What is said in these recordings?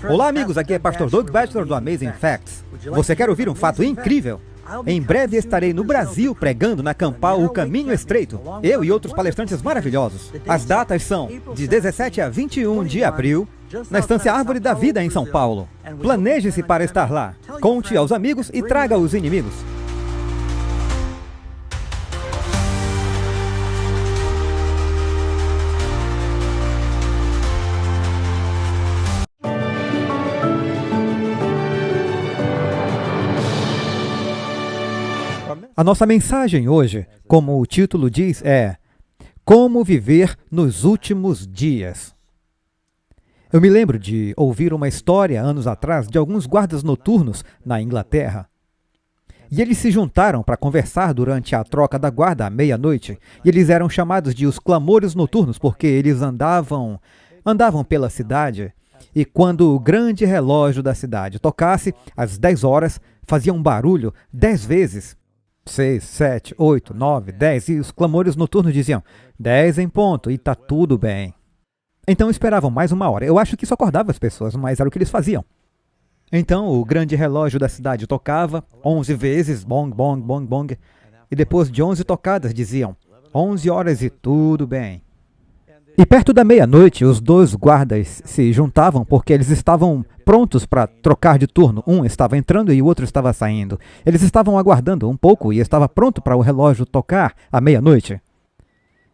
Olá amigos, aqui é Pastor Doug Batchelor do Amazing Facts. Você quer ouvir um fato incrível? Em breve estarei no Brasil pregando na Campal O Caminho Estreito, eu e outros palestrantes maravilhosos. As datas são de 17 a 21 de abril, na Estância Árvore da Vida em São Paulo. Planeje-se para estar lá, conte aos amigos e traga os inimigos. A nossa mensagem hoje, como o título diz, é Como Viver nos Últimos Dias. Eu me lembro de ouvir uma história anos atrás de alguns guardas noturnos na Inglaterra. E eles se juntaram para conversar durante a troca da guarda à meia-noite. E eles eram chamados de os clamores noturnos porque eles andavam pela cidade e quando o grande relógio da cidade tocasse, às 10 horas, fazia um barulho 10 vezes. 6, 7, 8, 9, 10, e os clamores noturnos diziam 10 em ponto e tá tudo bem. Então esperavam mais uma hora. Eu acho que isso acordava as pessoas, mas era o que eles faziam. Então o grande relógio da cidade tocava 11 vezes, bong, bong, bong, bong, e depois de 11 tocadas diziam 11 horas e tudo bem. E perto da meia-noite, os dois guardas se juntavam porque eles estavam prontos para trocar de turno. Um estava entrando e o outro estava saindo. Eles estavam aguardando um pouco e estava pronto para o relógio tocar à meia-noite.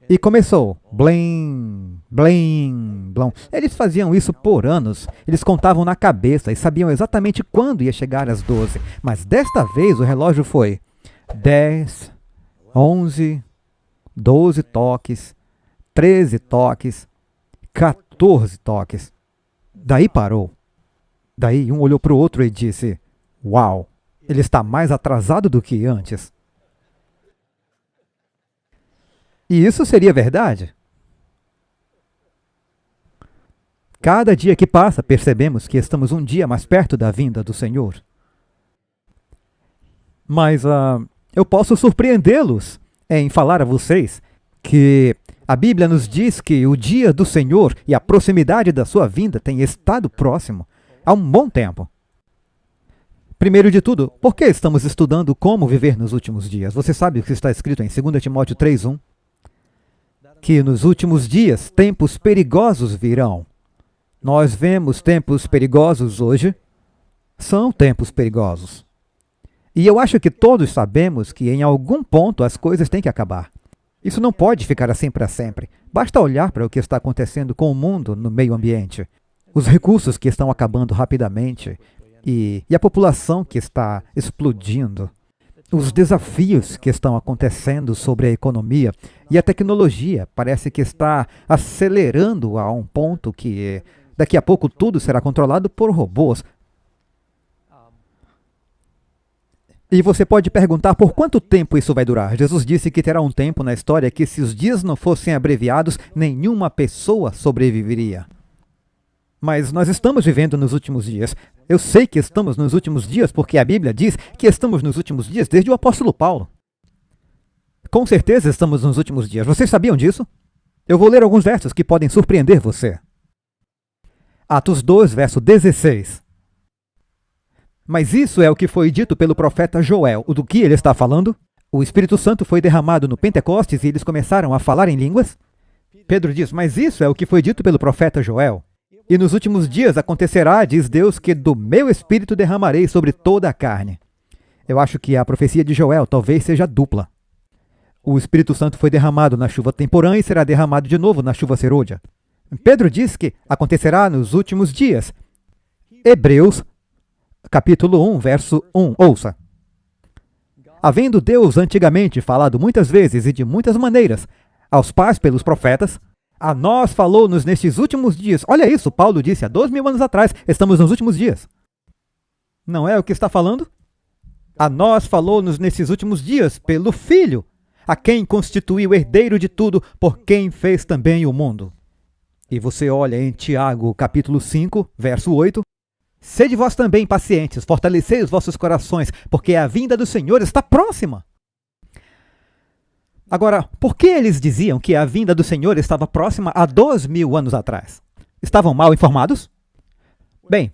E começou. Blim, blim, blom. Eles faziam isso por anos. Eles contavam na cabeça e sabiam exatamente quando ia chegar às 12. Mas desta vez o relógio foi 10, 11, 12 toques, 13 toques, 14 toques. Daí parou. Daí um olhou para o outro e disse, uau, ele está mais atrasado do que antes. E isso seria verdade? Cada dia que passa, percebemos que estamos um dia mais perto da vinda do Senhor. Mas eu posso surpreendê-los em falar a vocês que a Bíblia nos diz que o dia do Senhor e a proximidade da sua vinda tem estado próximo há um bom tempo. Primeiro de tudo, por que estamos estudando como viver nos últimos dias? Você sabe o que está escrito em 2 Timóteo 3:1? Que nos últimos dias tempos perigosos virão. Nós vemos tempos perigosos hoje. São tempos perigosos. E eu acho que todos sabemos que em algum ponto as coisas têm que acabar. Isso não pode ficar assim para sempre. Basta olhar para o que está acontecendo com o mundo no meio ambiente. Os recursos que estão acabando rapidamente e a população que está explodindo. Os desafios que estão acontecendo sobre a economia e a tecnologia parece que está acelerando a um ponto que daqui a pouco tudo será controlado por robôs. E você pode perguntar por quanto tempo isso vai durar. Jesus disse que terá um tempo na história que se os dias não fossem abreviados, nenhuma pessoa sobreviveria. Mas nós estamos vivendo nos últimos dias. Eu sei que estamos nos últimos dias porque a Bíblia diz que estamos nos últimos dias desde o apóstolo Paulo. Com certeza estamos nos últimos dias. Vocês sabiam disso? Eu vou ler alguns versos que podem surpreender você. Atos 2, verso 16. Mas isso é o que foi dito pelo profeta Joel. Do que ele está falando? O Espírito Santo foi derramado no Pentecostes e eles começaram a falar em línguas? Pedro diz, mas isso é o que foi dito pelo profeta Joel. E nos últimos dias acontecerá, diz Deus, que do meu Espírito derramarei sobre toda a carne. Eu acho que a profecia de Joel talvez seja dupla. O Espírito Santo foi derramado na chuva temporã e será derramado de novo na chuva serôdia. Pedro diz que acontecerá nos últimos dias. Hebreus capítulo 1, verso 1, ouça. Havendo Deus antigamente falado muitas vezes e de muitas maneiras aos pais pelos profetas, a nós falou-nos nestes últimos dias. Olha isso, Paulo disse há 2000 anos atrás, estamos nos últimos dias. Não é o que está falando? A nós falou-nos nesses últimos dias pelo Filho, a quem constituiu herdeiro de tudo, por quem fez também o mundo. E você olha em Tiago capítulo 5, verso 8, sede vós também pacientes, fortalecei os vossos corações, porque a vinda do Senhor está próxima. Agora, por que eles diziam que a vinda do Senhor estava próxima há 2000 anos atrás? Estavam mal informados? Bem,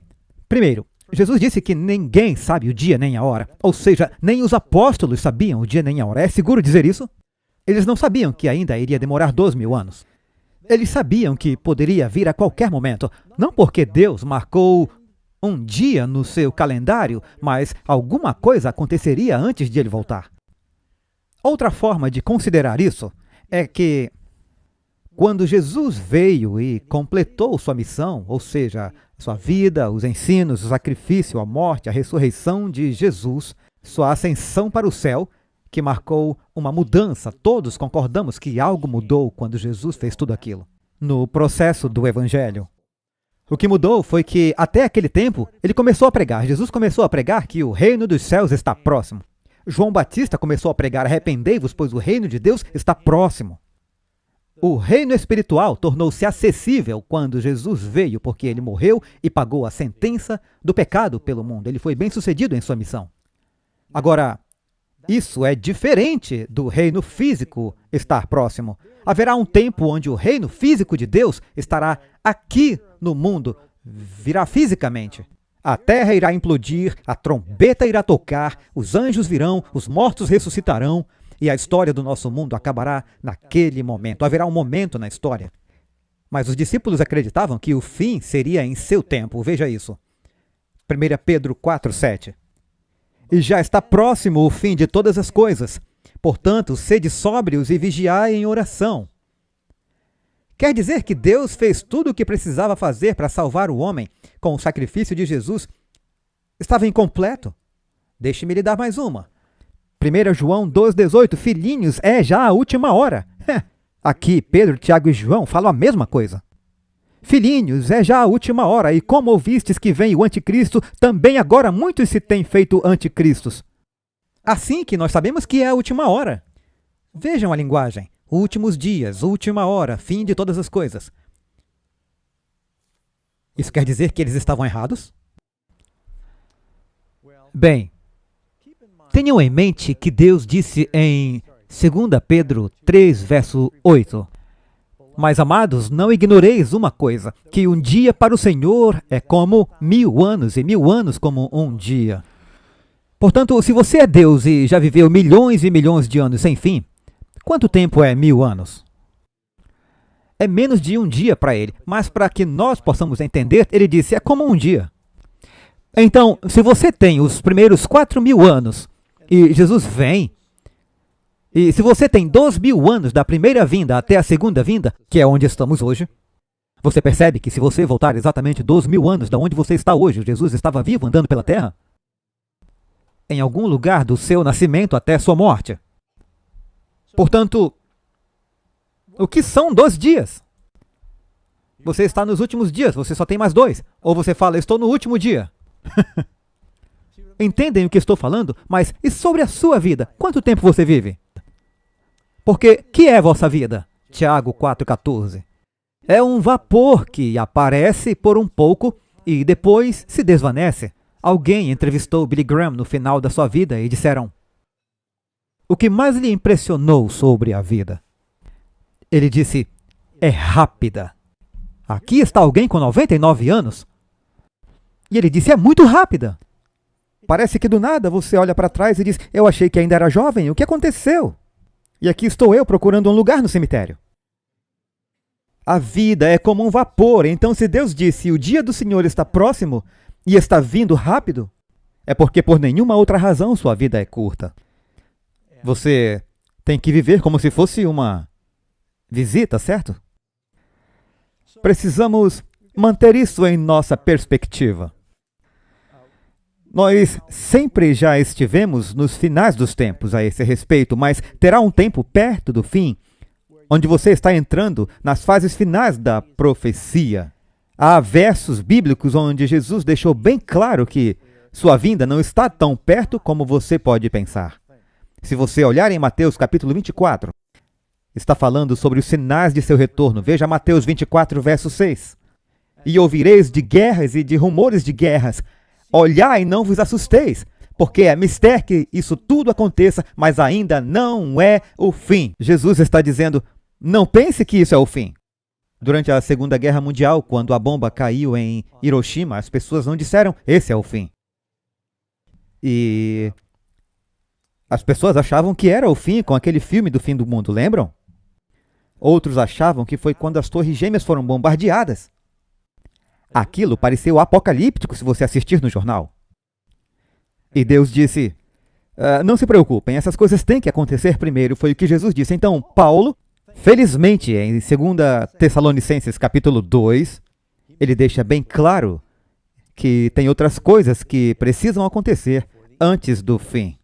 primeiro, Jesus disse que ninguém sabe o dia nem a hora. Ou seja, nem os apóstolos sabiam o dia nem a hora. É seguro dizer isso? Eles não sabiam que ainda iria demorar 2000 anos. Eles sabiam que poderia vir a qualquer momento. Não porque Deus marcou um dia no seu calendário, mas alguma coisa aconteceria antes de ele voltar. Outra forma de considerar isso é que quando Jesus veio e completou sua missão, ou seja, sua vida, os ensinos, o sacrifício, a morte, a ressurreição de Jesus, sua ascensão para o céu, que marcou uma mudança, todos concordamos que algo mudou quando Jesus fez tudo aquilo. No processo do Evangelho, o que mudou foi que, até aquele tempo, ele começou a pregar. Jesus começou a pregar que o reino dos céus está próximo. João Batista começou a pregar: arrependei-vos, pois o reino de Deus está próximo. O reino espiritual tornou-se acessível quando Jesus veio, porque ele morreu e pagou a sentença do pecado pelo mundo. Ele foi bem-sucedido em sua missão. Agora, isso é diferente do reino físico estar próximo. Haverá um tempo onde o reino físico de Deus estará aqui no mundo, virá fisicamente. A terra irá implodir, a trombeta irá tocar, os anjos virão, os mortos ressuscitarão e a história do nosso mundo acabará naquele momento. Haverá um momento na história. Mas os discípulos acreditavam que o fim seria em seu tempo. Veja isso. 1 Pedro 4:7. E já está próximo o fim de todas as coisas. Portanto, sede sóbrios e vigiai em oração. Quer dizer que Deus fez tudo o que precisava fazer para salvar o homem com o sacrifício de Jesus? Estava incompleto? Deixe-me lhe dar mais uma. 1 João 2,18. Filhinhos, é já a última hora. Aqui, Pedro, Tiago e João falam a mesma coisa. Filhinhos, é já a última hora, e como ouvistes que vem o anticristo, também agora muitos se têm feito anticristos. Assim que nós sabemos que é a última hora. Vejam a linguagem. Últimos dias, última hora, fim de todas as coisas. Isso quer dizer que eles estavam errados? Bem, tenham em mente que Deus disse em 2 Pedro 3, verso 8. Mas, amados, não ignoreis uma coisa, que um dia para o Senhor é como 1000 anos, e 1000 anos como um dia. Portanto, se você é Deus e já viveu milhões e milhões de anos sem fim, quanto tempo é 1000 anos? É menos de um dia para ele, mas para que nós possamos entender, ele disse, é como um dia. Então, se você tem os primeiros 4000 anos e Jesus vem, e se você tem 2000 anos da primeira vinda até a segunda vinda, que é onde estamos hoje, você percebe que se você voltar exatamente 2000 anos da onde você está hoje, Jesus estava vivo andando pela terra? Em algum lugar do seu nascimento até sua morte. Portanto, o que são 2 dias? Você está nos últimos dias, você só tem mais 2. Ou você fala, estou no último dia. Entendem o que estou falando? Mas e sobre a sua vida? Quanto tempo você vive? Porque que é vossa vida? Tiago 4,14. É um vapor que aparece por um pouco e depois se desvanece. Alguém entrevistou Billy Graham no final da sua vida e disseram: o que mais lhe impressionou sobre a vida? Ele disse, é rápida. Aqui está alguém com 99 anos. E ele disse, é muito rápida. Parece que do nada você olha para trás e diz, eu achei que ainda era jovem, o que aconteceu? E aqui estou eu procurando um lugar no cemitério. A vida é como um vapor, então se Deus disse, o dia do Senhor está próximo e está vindo rápido, é porque por nenhuma outra razão sua vida é curta. Você tem que viver como se fosse uma visita, certo? Precisamos manter isso em nossa perspectiva. Nós sempre já estivemos nos finais dos tempos a esse respeito, mas terá um tempo perto do fim, onde você está entrando nas fases finais da profecia. Há versos bíblicos onde Jesus deixou bem claro que sua vinda não está tão perto como você pode pensar. Se você olhar em Mateus capítulo 24, está falando sobre os sinais de seu retorno. Veja Mateus 24, verso 6. E ouvireis de guerras e de rumores de guerras. Olhai e não vos assusteis, porque é mister que isso tudo aconteça, mas ainda não é o fim. Jesus está dizendo, não pense que isso é o fim. Durante a Segunda Guerra Mundial, quando a bomba caiu em Hiroshima, as pessoas não disseram, esse é o fim. E as pessoas achavam que era o fim com aquele filme do fim do mundo, lembram? Outros achavam que foi quando as Torres Gêmeas foram bombardeadas. Aquilo pareceu apocalíptico se você assistir no jornal. E Deus disse, não se preocupem, essas coisas têm que acontecer primeiro, foi o que Jesus disse. Então, Paulo, felizmente, em 2 Tessalonicenses capítulo 2, ele deixa bem claro que tem outras coisas que precisam acontecer antes do fim.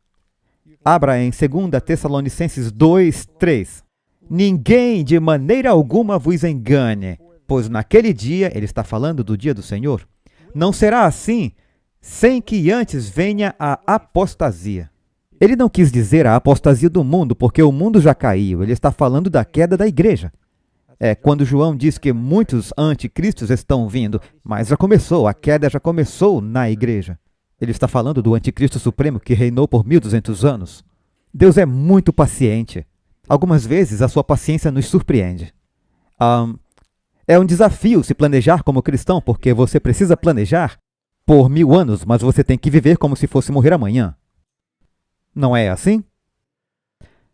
Abra em 2 Tessalonicenses 2, 3. Ninguém de maneira alguma vos engane, pois naquele dia, ele está falando do dia do Senhor, não será assim, sem que antes venha a apostasia. Ele não quis dizer a apostasia do mundo, porque o mundo já caiu, ele está falando da queda da igreja. Quando João diz que muitos anticristos estão vindo, mas já começou, a queda já começou na igreja. Ele está falando do anticristo supremo que reinou por 1200 anos. Deus é muito paciente. Algumas vezes a sua paciência nos surpreende. É um desafio se planejar como cristão, porque você precisa planejar por 1000 anos, mas você tem que viver como se fosse morrer amanhã. Não é assim?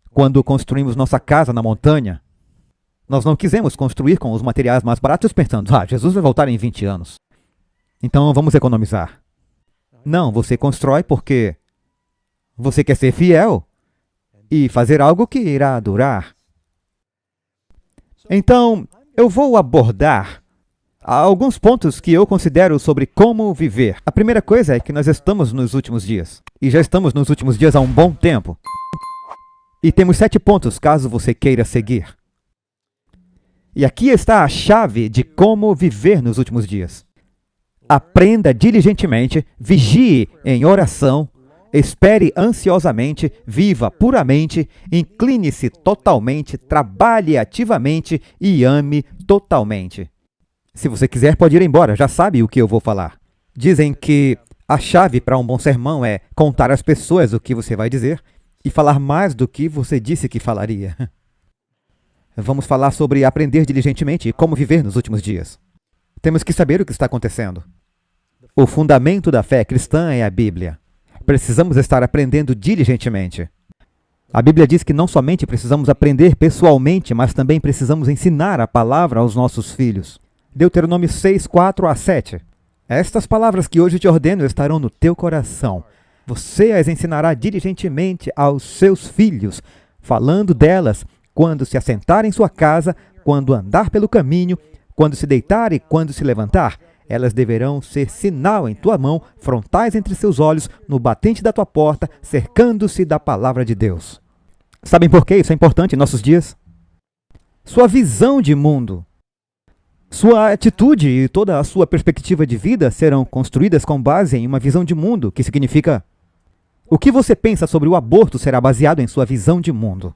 Quando construímos nossa casa na montanha, nós não quisemos construir com os materiais mais baratos pensando, Jesus vai voltar em 20 anos. Então vamos economizar. Não, você constrói porque você quer ser fiel e fazer algo que irá durar. Então, eu vou abordar alguns pontos que eu considero sobre como viver. A primeira coisa é que nós estamos nos últimos dias. E já estamos nos últimos dias há um bom tempo. E temos 7 pontos, caso você queira seguir. E aqui está a chave de como viver nos últimos dias. Aprenda diligentemente, vigie em oração, espere ansiosamente, viva puramente, incline-se totalmente, trabalhe ativamente e ame totalmente. Se você quiser, pode ir embora, já sabe o que eu vou falar. Dizem que a chave para um bom sermão é contar às pessoas o que você vai dizer e falar mais do que você disse que falaria. Vamos falar sobre aprender diligentemente e como viver nos últimos dias. Temos que saber o que está acontecendo. O fundamento da fé cristã é a Bíblia. Precisamos estar aprendendo diligentemente. A Bíblia diz que não somente precisamos aprender pessoalmente, mas também precisamos ensinar a palavra aos nossos filhos. Deuteronômio 6, 4 a 7. Estas palavras que hoje te ordeno estarão no teu coração. Você as ensinará diligentemente aos seus filhos, falando delas quando se assentar em sua casa, quando andar pelo caminho, quando se deitar e quando se levantar. Elas deverão ser sinal em tua mão, frontais entre seus olhos, no batente da tua porta, cercando-se da palavra de Deus. Sabem por que isso é importante em nossos dias? Sua visão de mundo, sua atitude e toda a sua perspectiva de vida serão construídas com base em uma visão de mundo, que significa: o que você pensa sobre o aborto será baseado em sua visão de mundo.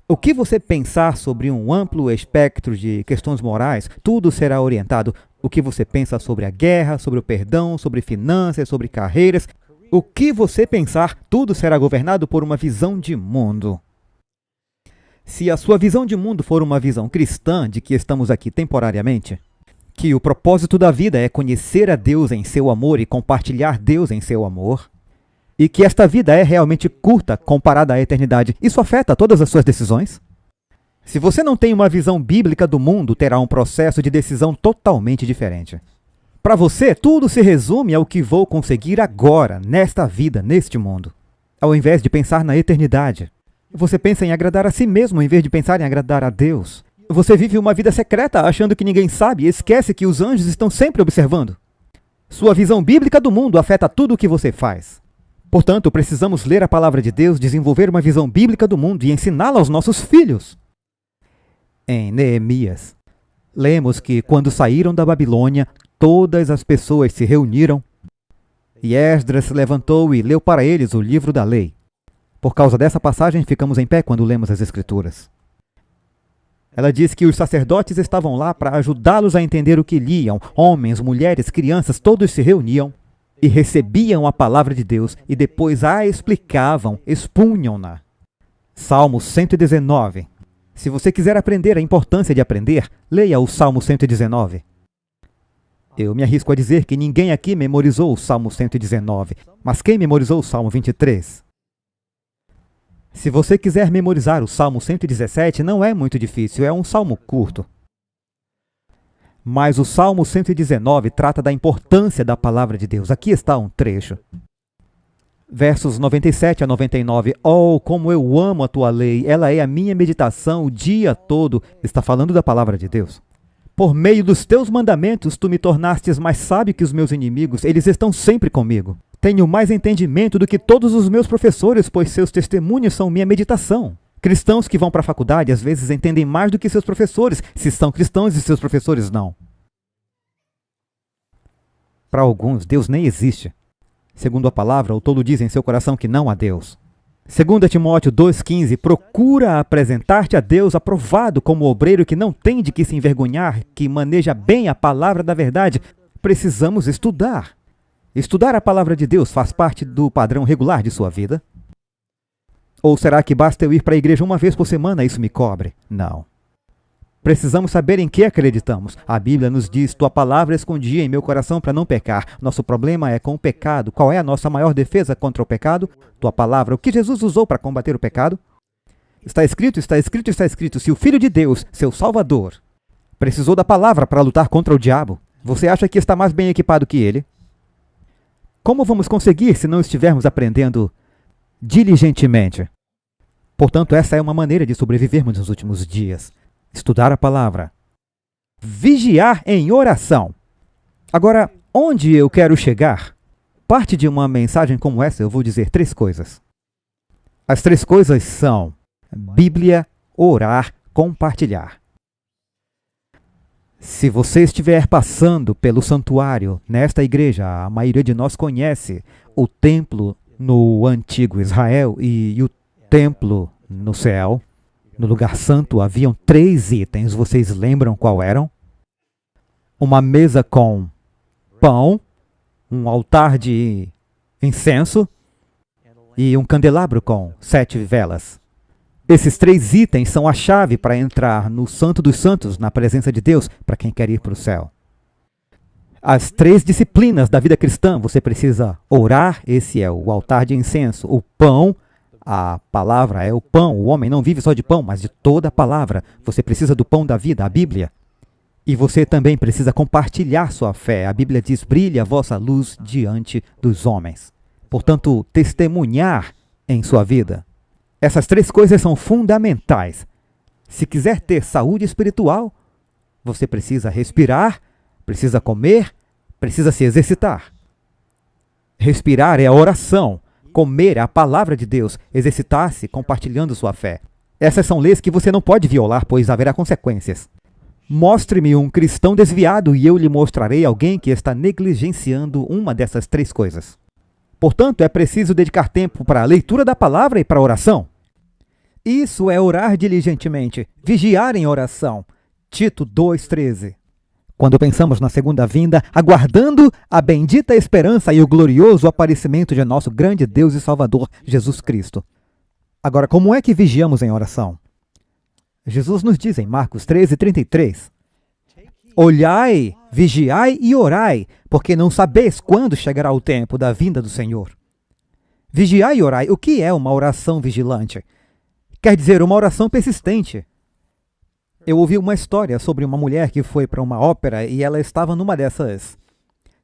O que você pensar sobre um amplo espectro de questões morais, tudo será orientado. O que você pensa sobre a guerra, sobre o perdão, sobre finanças, sobre carreiras. O que você pensar, tudo será governado por uma visão de mundo. Se a sua visão de mundo for uma visão cristã de que estamos aqui temporariamente, que o propósito da vida é conhecer a Deus em seu amor e compartilhar Deus em seu amor, e que esta vida é realmente curta comparada à eternidade, isso afeta todas as suas decisões? Se você não tem uma visão bíblica do mundo, terá um processo de decisão totalmente diferente. Para você, tudo se resume ao que vou conseguir agora, nesta vida, neste mundo, ao invés de pensar na eternidade. Você pensa em agradar a si mesmo, em vez de pensar em agradar a Deus. Você vive uma vida secreta, achando que ninguém sabe, e esquece que os anjos estão sempre observando. Sua visão bíblica do mundo afeta tudo o que você faz. Portanto, precisamos ler a palavra de Deus, desenvolver uma visão bíblica do mundo e ensiná-la aos nossos filhos. Em Neemias, lemos que quando saíram da Babilônia, todas as pessoas se reuniram e Esdras se levantou e leu para eles o livro da lei. Por causa dessa passagem, ficamos em pé quando lemos as Escrituras. Ela diz que os sacerdotes estavam lá para ajudá-los a entender o que liam. Homens, mulheres, crianças, todos se reuniam e recebiam a palavra de Deus e depois a explicavam, expunham-na. Salmo 119. Se você quiser aprender a importância de aprender, leia o Salmo 119. Eu me arrisco a dizer que ninguém aqui memorizou o Salmo 119, mas quem memorizou o Salmo 23? Se você quiser memorizar o Salmo 117, não é muito difícil, é um salmo curto. Mas o Salmo 119 trata da importância da palavra de Deus. Aqui está um trecho. Versos 97 a 99. Oh, como eu amo a tua lei, ela é a minha meditação o dia todo. Está falando da palavra de Deus. Por meio dos teus mandamentos, tu me tornastes mais sábio que os meus inimigos, eles estão sempre comigo. Tenho mais entendimento do que todos os meus professores, pois seus testemunhos são minha meditação. Cristãos que vão para a faculdade às vezes entendem mais do que seus professores, se são cristãos e seus professores não. Para alguns, Deus nem existe. Segundo a palavra, o tolo diz em seu coração que não há Deus. 2 Timóteo 2,15, procura apresentar-te a Deus aprovado como obreiro que não tem de que se envergonhar, que maneja bem a palavra da verdade. Precisamos estudar. Estudar a palavra de Deus faz parte do padrão regular de sua vida? Ou será que basta eu ir para a igreja uma vez por semana e isso me cobre? Não. Precisamos saber em que acreditamos. A Bíblia nos diz, tua palavra escondi em meu coração para não pecar. Nosso problema é com o pecado. Qual é a nossa maior defesa contra o pecado? Tua palavra. O que Jesus usou para combater o pecado? Está escrito, está escrito, está escrito. Se o Filho de Deus, seu Salvador, precisou da palavra para lutar contra o diabo, você acha que está mais bem equipado que ele? Como vamos conseguir se não estivermos aprendendo diligentemente? Portanto, essa é uma maneira de sobrevivermos nos últimos dias. Estudar a palavra. Vigiar em oração. Agora, onde eu quero chegar? Parte de uma mensagem como essa, eu vou dizer 3 coisas. As 3 coisas são Bíblia, orar, compartilhar. Se você estiver passando pelo santuário, nesta igreja, a maioria de nós conhece o templo no antigo Israel e o templo no céu. No lugar santo haviam 3 itens, vocês lembram qual eram? Uma mesa com pão, um altar de incenso e um candelabro com 7 velas. Esses 3 itens são a chave para entrar no Santo dos Santos, na presença de Deus, para quem quer ir para o céu. As 3 disciplinas da vida cristã, você precisa orar, esse é o altar de incenso, o pão, a palavra é o pão, o homem não vive só de pão, mas de toda a palavra. Você precisa do pão da vida, a Bíblia. E você também precisa compartilhar sua fé. A Bíblia diz, brilhe a vossa luz diante dos homens. Portanto, testemunhar em sua vida. Essas 3 coisas são fundamentais. Se quiser ter saúde espiritual, você precisa respirar, precisa comer, precisa se exercitar. Respirar é a oração. Comer é a palavra de Deus, exercitar-se compartilhando sua fé. Essas são leis que você não pode violar, pois haverá consequências. Mostre-me um cristão desviado e eu lhe mostrarei alguém que está negligenciando uma dessas 3 coisas. Portanto, é preciso dedicar tempo para a leitura da palavra e para a oração. Isso é orar diligentemente, vigiar em oração. Tito 2,13. Quando pensamos na segunda vinda, aguardando a bendita esperança e o glorioso aparecimento de nosso grande Deus e Salvador, Jesus Cristo. Agora, como é que vigiamos em oração? Jesus nos diz em Marcos 13:33, olhai, vigiai e orai, porque não sabeis quando chegará o tempo da vinda do Senhor. Vigiai e orai. O que é uma oração vigilante? Quer dizer, uma oração persistente. Eu ouvi uma história sobre uma mulher que foi para uma ópera e ela estava numa dessas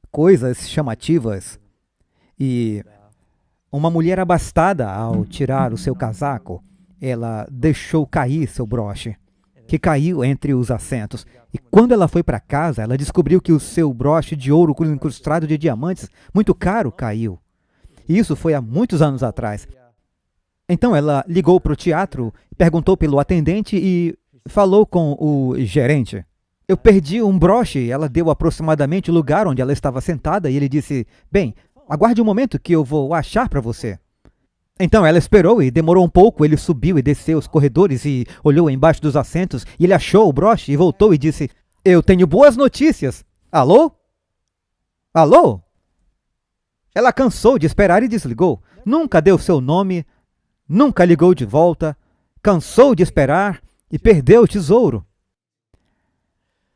coisas chamativas e uma mulher abastada, ao tirar o seu casaco, ela deixou cair seu broche, que caiu entre os assentos. E quando ela foi para casa, ela descobriu que o seu broche de ouro incrustado de diamantes, muito caro, caiu. E isso foi há muitos anos atrás. Então ela ligou para o teatro, perguntou pelo atendente e falou com o gerente. Eu perdi um broche. Ela deu aproximadamente o lugar onde ela estava sentada e ele disse, bem, aguarde um momento que eu vou achar para você. Então ela esperou e demorou um pouco. Ele subiu e desceu os corredores e olhou embaixo dos assentos e ele achou o broche e voltou e disse, eu tenho boas notícias. Alô? Alô? Ela cansou de esperar e desligou. Nunca deu seu nome, nunca ligou de volta, cansou de esperar e perdeu o tesouro.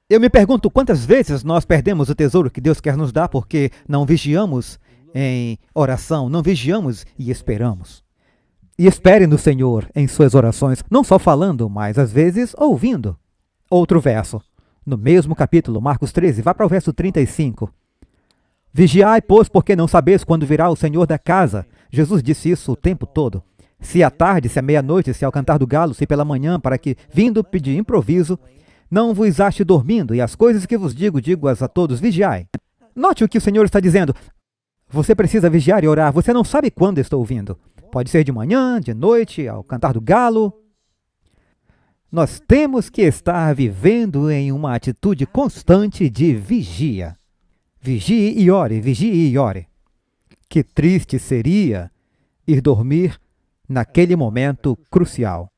Eu me pergunto quantas vezes nós perdemos o tesouro que Deus quer nos dar porque não vigiamos em oração, não vigiamos e esperamos. E espere no Senhor em suas orações, não só falando, mas às vezes ouvindo. Outro verso, no mesmo capítulo, Marcos 13, vá para o verso 35. Vigiai, pois, porque não sabeis quando virá o Senhor da casa. Jesus disse isso o tempo todo. Se à tarde, se à meia-noite, se ao cantar do galo, se pela manhã, para que, vindo de improviso, não vos ache dormindo, e as coisas que vos digo, digo-as a todos, vigiai. Note o que o Senhor está dizendo. Você precisa vigiar e orar, você não sabe quando estou vindo. Pode ser de manhã, de noite, ao cantar do galo. Nós temos que estar vivendo em uma atitude constante de vigia. Vigie e ore, vigie e ore. Que triste seria ir dormir naquele momento crucial.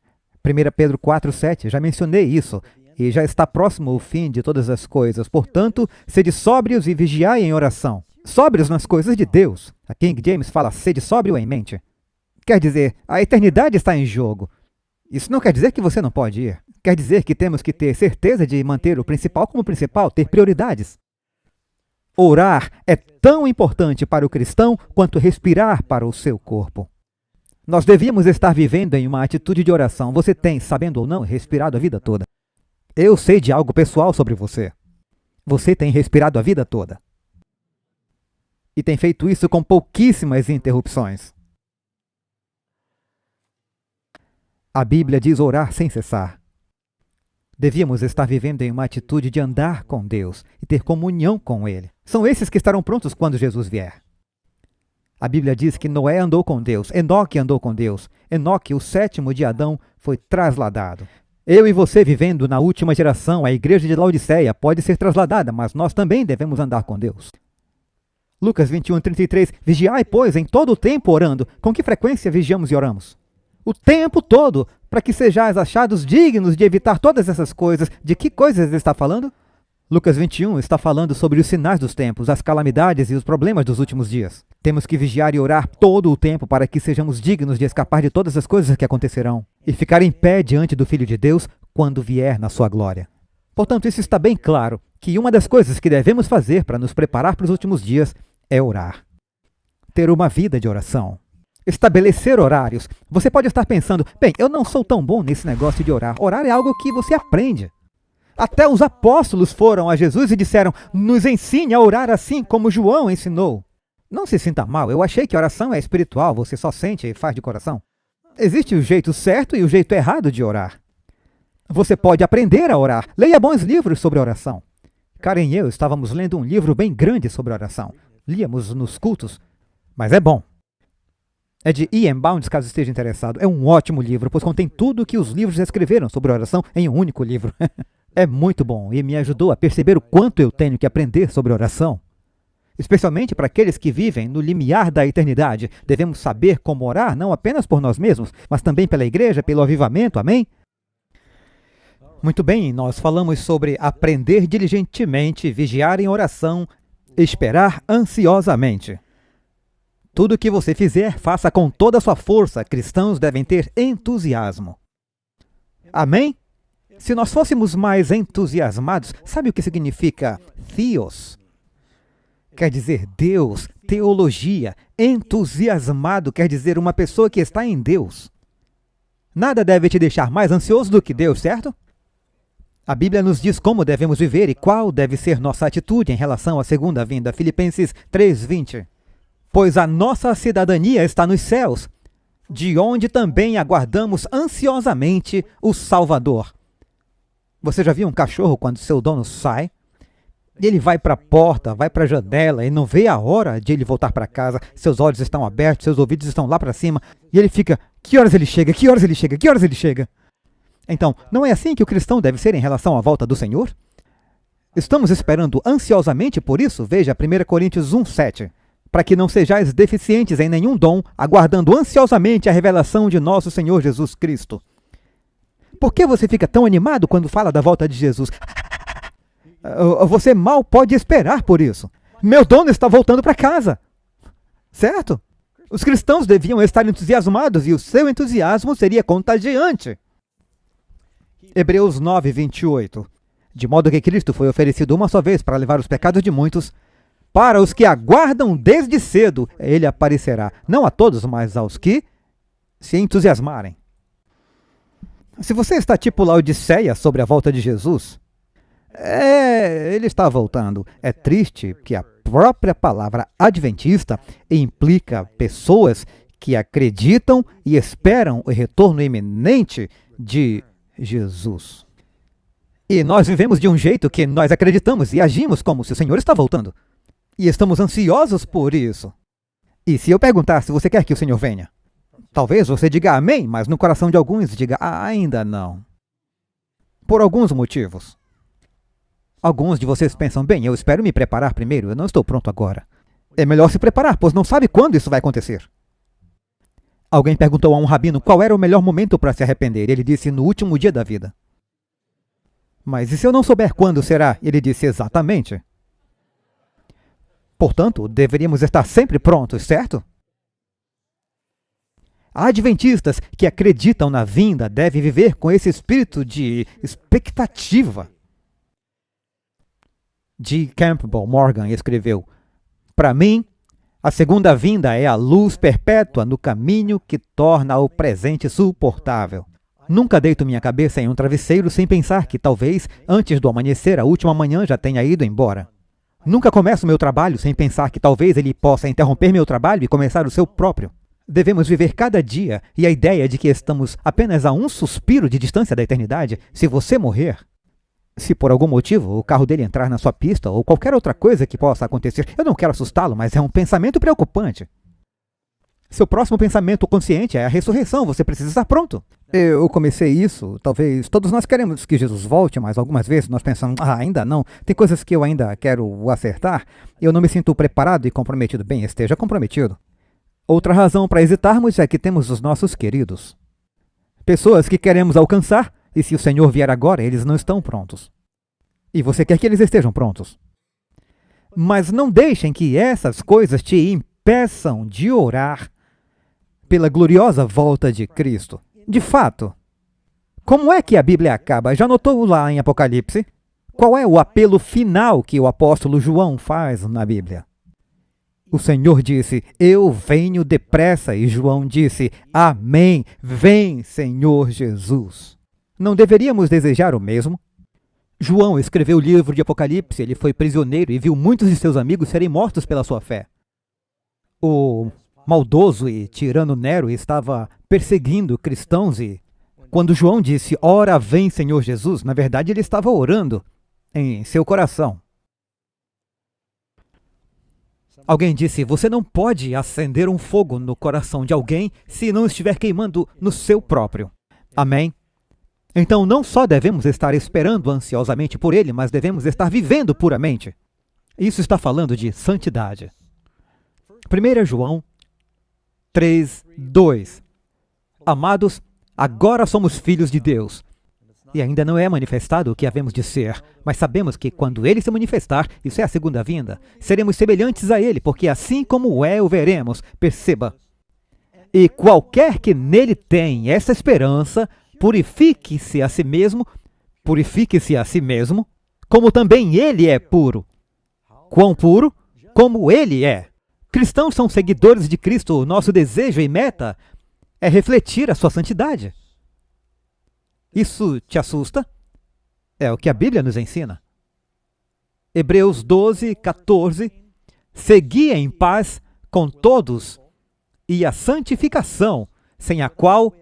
1 Pedro 4,7, já mencionei isso, e já está próximo o fim de todas as coisas. Portanto, sede sóbrios e vigiai em oração. Sóbrios nas coisas de Deus. A King James fala, sede sóbrio em mente. Quer dizer, a eternidade está em jogo. Isso não quer dizer que você não pode ir. Quer dizer que temos que ter certeza de manter o principal como principal, ter prioridades. Orar é tão importante para o cristão quanto respirar para o seu corpo. Nós devíamos estar vivendo em uma atitude de oração. Você tem, sabendo ou não, respirado a vida toda. Eu sei de algo pessoal sobre você. Você tem respirado a vida toda. E tem feito isso com pouquíssimas interrupções. A Bíblia diz orar sem cessar. Devíamos estar vivendo em uma atitude de andar com Deus e ter comunhão com Ele. São esses que estarão prontos quando Jesus vier. A Bíblia diz que Noé andou com Deus, Enoque andou com Deus. Enoque, o sétimo de Adão, foi trasladado. Eu e você vivendo na última geração, a igreja de Laodiceia pode ser trasladada, mas nós também devemos andar com Deus. Lucas 21:33, vigiai, pois, em todo o tempo orando. Com que frequência vigiamos e oramos? O tempo todo, para que sejais achados dignos de evitar todas essas coisas. De que coisas ele está falando? Lucas 21 está falando sobre os sinais dos tempos, as calamidades e os problemas dos últimos dias. Temos que vigiar e orar todo o tempo para que sejamos dignos de escapar de todas as coisas que acontecerão e ficar em pé diante do Filho de Deus quando vier na sua glória. Portanto, isso está bem claro, que uma das coisas que devemos fazer para nos preparar para os últimos dias é orar. Ter uma vida de oração. Estabelecer horários. Você pode estar pensando, bem, eu não sou tão bom nesse negócio de orar. Orar é algo que você aprende. Até os apóstolos foram a Jesus e disseram, nos ensine a orar assim como João ensinou. Não se sinta mal, eu achei que oração é espiritual, você só sente e faz de coração. Existe o jeito certo e o jeito errado de orar. Você pode aprender a orar. Leia bons livros sobre oração. Karen e eu estávamos lendo um livro bem grande sobre oração. Líamos nos cultos, mas é bom. É de Ian Bounds, caso esteja interessado. É um ótimo livro, pois contém tudo o que os livros escreveram sobre oração em um único livro. É muito bom e me ajudou a perceber o quanto eu tenho que aprender sobre oração. Especialmente para aqueles que vivem no limiar da eternidade. Devemos saber como orar, não apenas por nós mesmos, mas também pela igreja, pelo avivamento, amém? Muito bem, nós falamos sobre aprender diligentemente, vigiar em oração, esperar ansiosamente. Tudo que você fizer, faça com toda a sua força. Cristãos devem ter entusiasmo. Amém? Se nós fôssemos mais entusiasmados, sabe o que significa theos? Quer dizer Deus, teologia. Entusiasmado quer dizer uma pessoa que está em Deus. Nada deve te deixar mais ansioso do que Deus, certo? A Bíblia nos diz como devemos viver e qual deve ser nossa atitude em relação à segunda vinda. Filipenses 3:20. Pois a nossa cidadania está nos céus, de onde também aguardamos ansiosamente o Salvador. Você já viu um cachorro quando seu dono sai? Ele vai para a porta, vai para a janela e não vê a hora de ele voltar para casa. Seus olhos estão abertos, seus ouvidos estão lá para cima. E ele fica, que horas ele chega? Que horas ele chega? Que horas ele chega? Então, não é assim que o cristão deve ser em relação à volta do Senhor? Estamos esperando ansiosamente por isso? Veja 1 Coríntios 1:7. Para que não sejais deficientes em nenhum dom, aguardando ansiosamente a revelação de nosso Senhor Jesus Cristo. Por que você fica tão animado quando fala da volta de Jesus? Você mal pode esperar por isso. Meu dono está voltando para casa. Certo? Os cristãos deviam estar entusiasmados e o seu entusiasmo seria contagiante. Hebreus 9, 28. De modo que Cristo foi oferecido uma só vez para levar os pecados de muitos. Para os que aguardam desde cedo, ele aparecerá. Não a todos, mas aos que se entusiasmarem. Se você está tipo Laodiceia sobre a volta de Jesus, ele está voltando. É triste que a própria palavra adventista implica pessoas que acreditam e esperam o retorno iminente de Jesus. E nós vivemos de um jeito que nós acreditamos e agimos como se o Senhor está voltando. E estamos ansiosos por isso. E se eu perguntar se você quer que o Senhor venha, talvez você diga amém, mas no coração de alguns diga ainda não. Por alguns motivos. Alguns de vocês pensam, bem, eu espero me preparar primeiro, eu não estou pronto agora. É melhor se preparar, pois não sabe quando isso vai acontecer. Alguém perguntou a um rabino qual era o melhor momento para se arrepender. Ele disse, no último dia da vida. Mas e se eu não souber quando será? Ele disse, exatamente. Portanto, deveríamos estar sempre prontos, certo? Adventistas que acreditam na vinda devem viver com esse espírito de expectativa. G. Campbell Morgan escreveu, para mim, a segunda vinda é a luz perpétua no caminho que torna o presente suportável. Nunca deito minha cabeça em um travesseiro sem pensar que talvez, antes do amanhecer, a última manhã já tenha ido embora. Nunca começo meu trabalho sem pensar que talvez ele possa interromper meu trabalho e começar o seu próprio. Devemos viver cada dia e a ideia de que estamos apenas a um suspiro de distância da eternidade, se você morrer, se por algum motivo o carro dele entrar na sua pista ou qualquer outra coisa que possa acontecer, eu não quero assustá-lo, mas é um pensamento preocupante. Seu próximo pensamento consciente é a ressurreição, você precisa estar pronto. Eu comecei isso, talvez todos nós queremos que Jesus volte, mas algumas vezes nós pensamos, ainda não, tem coisas que eu ainda quero acertar, eu não me sinto preparado e comprometido. Bem, esteja comprometido. Outra razão para hesitarmos é que temos os nossos queridos. Pessoas que queremos alcançar, e se o Senhor vier agora, eles não estão prontos. E você quer que eles estejam prontos. Mas não deixem que essas coisas te impeçam de orar pela gloriosa volta de Cristo. De fato, como é que a Bíblia acaba? Já notou lá em Apocalipse? Qual é o apelo final que o apóstolo João faz na Bíblia? O Senhor disse, eu venho depressa, e João disse, amém, vem, Senhor Jesus. Não deveríamos desejar o mesmo? João escreveu o livro de Apocalipse, ele foi prisioneiro e viu muitos de seus amigos serem mortos pela sua fé. O maldoso e tirano Nero estava perseguindo cristãos e, quando João disse, ora vem Senhor Jesus, na verdade ele estava orando em seu coração. Alguém disse, você não pode acender um fogo no coração de alguém se não estiver queimando no seu próprio. Amém? Então não só devemos estar esperando ansiosamente por ele, mas devemos estar vivendo puramente. Isso está falando de santidade. 1 João 3:2. Amados, agora somos filhos de Deus. E ainda não é manifestado o que havemos de ser, mas sabemos que quando ele se manifestar, isso é a segunda vinda, seremos semelhantes a ele, porque assim como é, o veremos. Perceba. E qualquer que nele tem essa esperança, purifique-se a si mesmo, como também ele é puro. Quão puro? Como ele é. Cristãos são seguidores de Cristo, nosso desejo e meta é refletir a sua santidade. Isso te assusta? É o que a Bíblia nos ensina. Hebreus 12:14. Segui em paz com todos e a santificação, sem a qual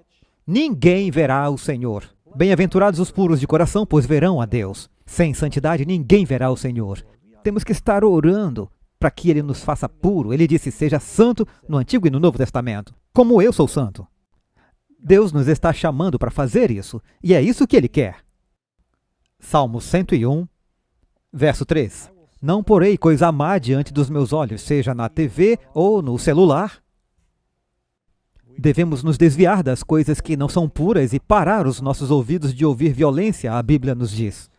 ninguém verá o Senhor. Bem-aventurados os puros de coração, pois verão a Deus. Sem santidade ninguém verá o Senhor. Temos que estar orando para que Ele nos faça puro. Ele disse, seja santo no Antigo e no Novo Testamento, como eu sou santo. Deus nos está chamando para fazer isso, e é isso que Ele quer. Salmo 101, verso 3. Não porei coisa má diante dos meus olhos, seja na TV ou no celular. Devemos nos desviar das coisas que não são puras e parar os nossos ouvidos de ouvir violência, a Bíblia nos diz.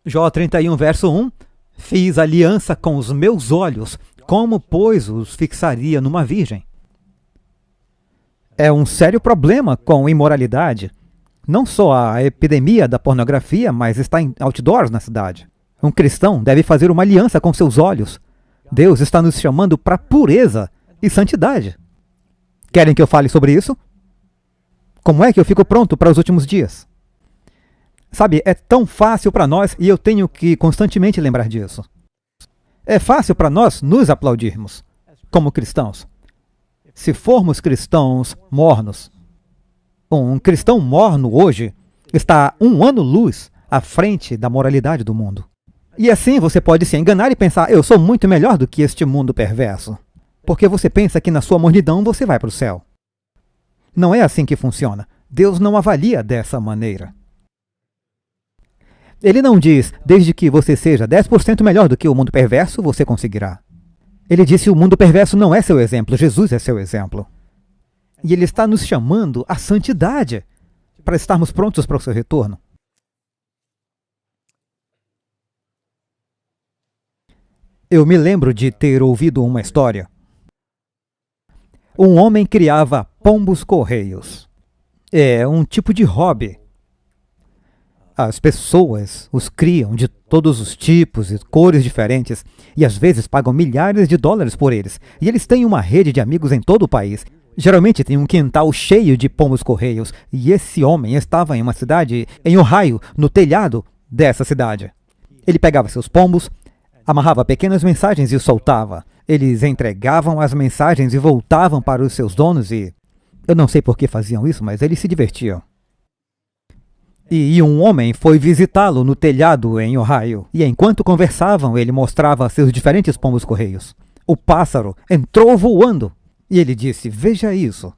Jó 31, verso 1. Fiz aliança com os meus olhos, como, pois, os fixaria numa virgem? É um sério problema com imoralidade. Não só a epidemia da pornografia, mas está em outdoors na cidade. Um cristão deve fazer uma aliança com seus olhos. Deus está nos chamando para pureza e santidade. Querem que eu fale sobre isso? Como é que eu fico pronto para os últimos dias? Sabe, é tão fácil para nós e eu tenho que constantemente lembrar disso. É fácil para nós nos aplaudirmos, como cristãos. Se formos cristãos mornos, um cristão morno hoje está 1 ano-luz à frente da moralidade do mundo. E assim você pode se enganar e pensar, eu sou muito melhor do que este mundo perverso. Porque você pensa que na sua mornidão você vai para o céu. Não é assim que funciona. Deus não avalia dessa maneira. Ele não diz, desde que você seja 10% melhor do que o mundo perverso, você conseguirá. Ele disse, o mundo perverso não é seu exemplo, Jesus é seu exemplo. E Ele está nos chamando à santidade, para estarmos prontos para o seu retorno. Eu me lembro de ter ouvido uma história. Um homem criava pombos-correios. É um tipo de hobby. As pessoas os criam de todos os tipos e cores diferentes e às vezes pagam milhares de dólares por eles. E eles têm uma rede de amigos em todo o país. Geralmente tem um quintal cheio de pombos-correios. E esse homem estava em uma cidade, em Ohio, no telhado dessa cidade. Ele pegava seus pombos, amarrava pequenas mensagens e os soltava. Eles entregavam as mensagens e voltavam para os seus donos e... eu não sei por que faziam isso, mas eles se divertiam. E um homem foi visitá-lo no telhado em Ohio. E enquanto conversavam, ele mostrava seus diferentes pombos-correios. O pássaro entrou voando. E ele disse, veja isso.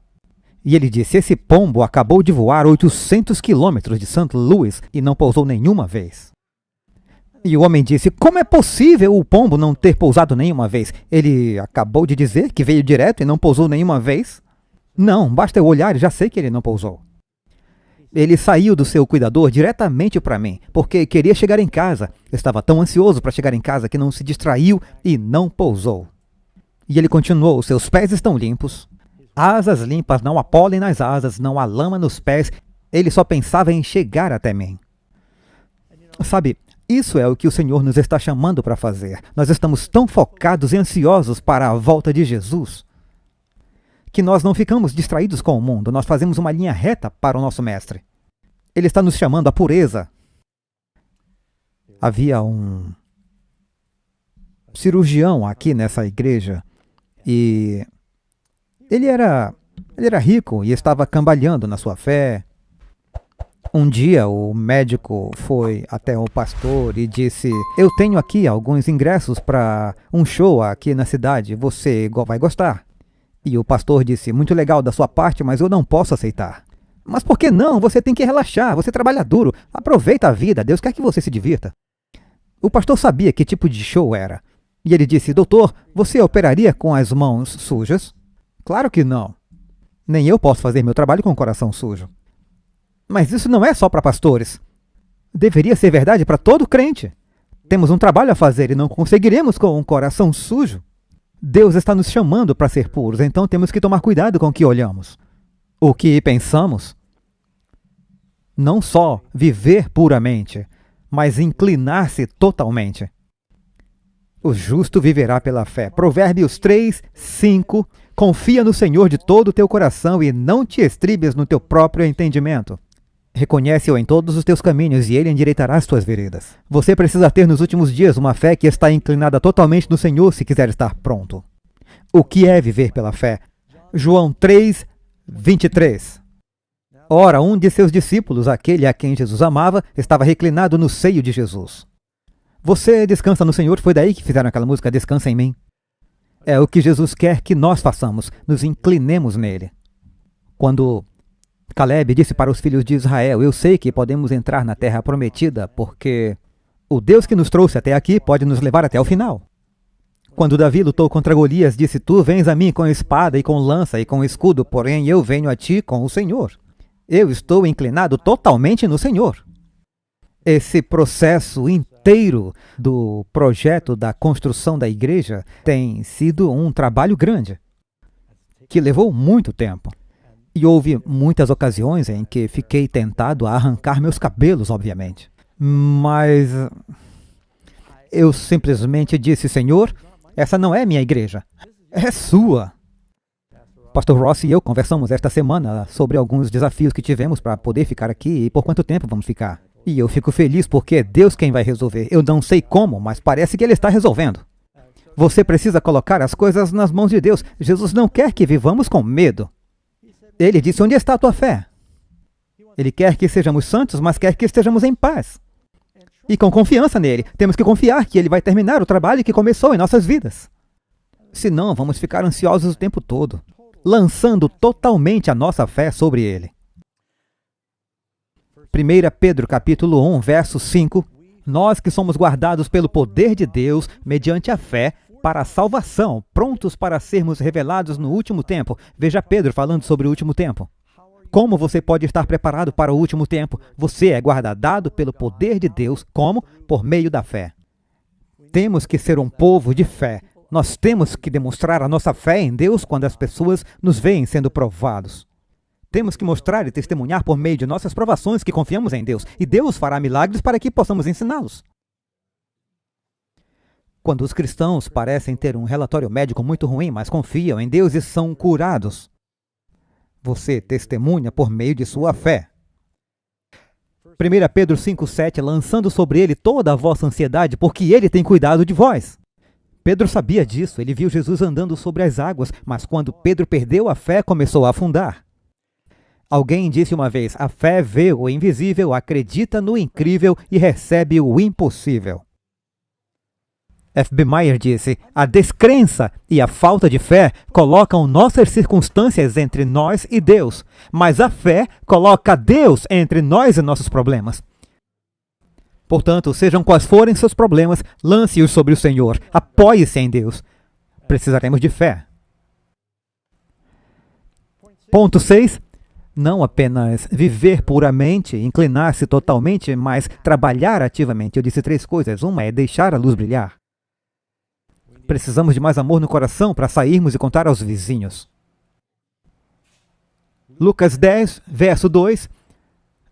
E ele disse, esse pombo acabou de voar 800 quilômetros de St. Louis e não pousou nenhuma vez. E o homem disse, como é possível o pombo não ter pousado nenhuma vez? Ele acabou de dizer que veio direto e não pousou nenhuma vez? Não, basta eu olhar e já sei que ele não pousou. Ele saiu do seu cuidador diretamente para mim, porque queria chegar em casa. Estava tão ansioso para chegar em casa que não se distraiu e não pousou. E ele continuou, seus pés estão limpos, asas limpas, não há pólen nas asas, não há lama nos pés. Ele só pensava em chegar até mim. Sabe, isso é o que o Senhor nos está chamando para fazer. Nós estamos tão focados e ansiosos para a volta de Jesus, que nós não ficamos distraídos com o mundo, nós fazemos uma linha reta para o nosso Mestre. Ele está nos chamando à pureza. Havia um cirurgião aqui nessa igreja e ele era rico e estava cambaleando na sua fé. Um dia o médico foi até o pastor e disse, eu tenho aqui alguns ingressos para um show aqui na cidade, você vai gostar. E o pastor disse, muito legal da sua parte, mas eu não posso aceitar. Mas por que não? Você tem que relaxar, você trabalha duro, aproveita a vida, Deus quer que você se divirta. O pastor sabia que tipo de show era. E ele disse, doutor, você operaria com as mãos sujas? Claro que não. Nem eu posso fazer meu trabalho com o coração sujo. Mas isso não é só para pastores. Deveria ser verdade para todo crente. Temos um trabalho a fazer e não conseguiremos com um coração sujo. Deus está nos chamando para ser puros, então temos que tomar cuidado com o que olhamos, o que pensamos. Não só viver puramente, mas inclinar-se totalmente. O justo viverá pela fé. Provérbios 3, 5. Confia no Senhor de todo o teu coração e não te estribes no teu próprio entendimento. Reconhece-o em todos os teus caminhos e ele endireitará as tuas veredas. Você precisa ter nos últimos dias uma fé que está inclinada totalmente no Senhor se quiser estar pronto. O que é viver pela fé? João 3, 23. Ora, um de seus discípulos, aquele a quem Jesus amava, estava reclinado no seio de Jesus. Você descansa no Senhor? Foi daí que fizeram aquela música, Descansa em mim. É o que Jesus quer que nós façamos, nos inclinemos nele. Quando Caleb disse para os filhos de Israel, eu sei que podemos entrar na terra prometida, porque o Deus que nos trouxe até aqui pode nos levar até o final. Quando Davi lutou contra Golias, disse, tu vens a mim com espada e com lança e com escudo, porém eu venho a ti com o Senhor. Eu estou inclinado totalmente no Senhor. Esse processo inteiro do projeto da construção da igreja tem sido um trabalho grande, que levou muito tempo. E houve muitas ocasiões em que fiquei tentado a arrancar meus cabelos, obviamente. Mas eu simplesmente disse: Senhor, essa não é minha igreja, é sua. Pastor Ross e eu conversamos esta semana sobre alguns desafios que tivemos para poder ficar aqui e por quanto tempo vamos ficar. E eu fico feliz porque é Deus quem vai resolver. Eu não sei como, mas parece que Ele está resolvendo. Você precisa colocar as coisas nas mãos de Deus. Jesus não quer que vivamos com medo. Ele disse: onde está a tua fé? Ele quer que sejamos santos, mas quer que estejamos em paz. E com confiança nele. Temos que confiar que Ele vai terminar o trabalho que começou em nossas vidas. Senão, vamos ficar ansiosos o tempo todo, lançando totalmente a nossa fé sobre Ele. 1 Pedro capítulo 1, verso 5. Nós que somos guardados pelo poder de Deus, mediante a fé, para a salvação, prontos para sermos revelados no último tempo. Veja Pedro falando sobre o último tempo. Como você pode estar preparado para o último tempo? Você é guardado pelo poder de Deus. Como? Por meio da fé. Temos que ser um povo de fé. Nós temos que demonstrar a nossa fé em Deus quando as pessoas nos veem sendo provados. Temos que mostrar e testemunhar por meio de nossas provações que confiamos em Deus. E Deus fará milagres para que possamos ensiná-los. Quando os cristãos parecem ter um relatório médico muito ruim, mas confiam em Deus e são curados, você testemunha por meio de sua fé. 1 Pedro 5,7, lançando sobre ele toda a vossa ansiedade, porque ele tem cuidado de vós. Pedro sabia disso, ele viu Jesus andando sobre as águas, mas quando Pedro perdeu a fé, começou a afundar. Alguém disse uma vez: a fé vê o invisível, acredita no incrível e recebe o impossível. F.B. Meyer disse: a descrença e a falta de fé colocam nossas circunstâncias entre nós e Deus, mas a fé coloca Deus entre nós e nossos problemas. Portanto, sejam quais forem seus problemas, lance-os sobre o Senhor, apoie-se em Deus. Precisaremos de fé. Ponto 6. Não apenas viver puramente, inclinar-se totalmente, mas trabalhar ativamente. Eu disse 3 coisas. Uma é deixar a luz brilhar. Precisamos de mais amor no coração para sairmos e contar aos vizinhos. Lucas 10, verso 2.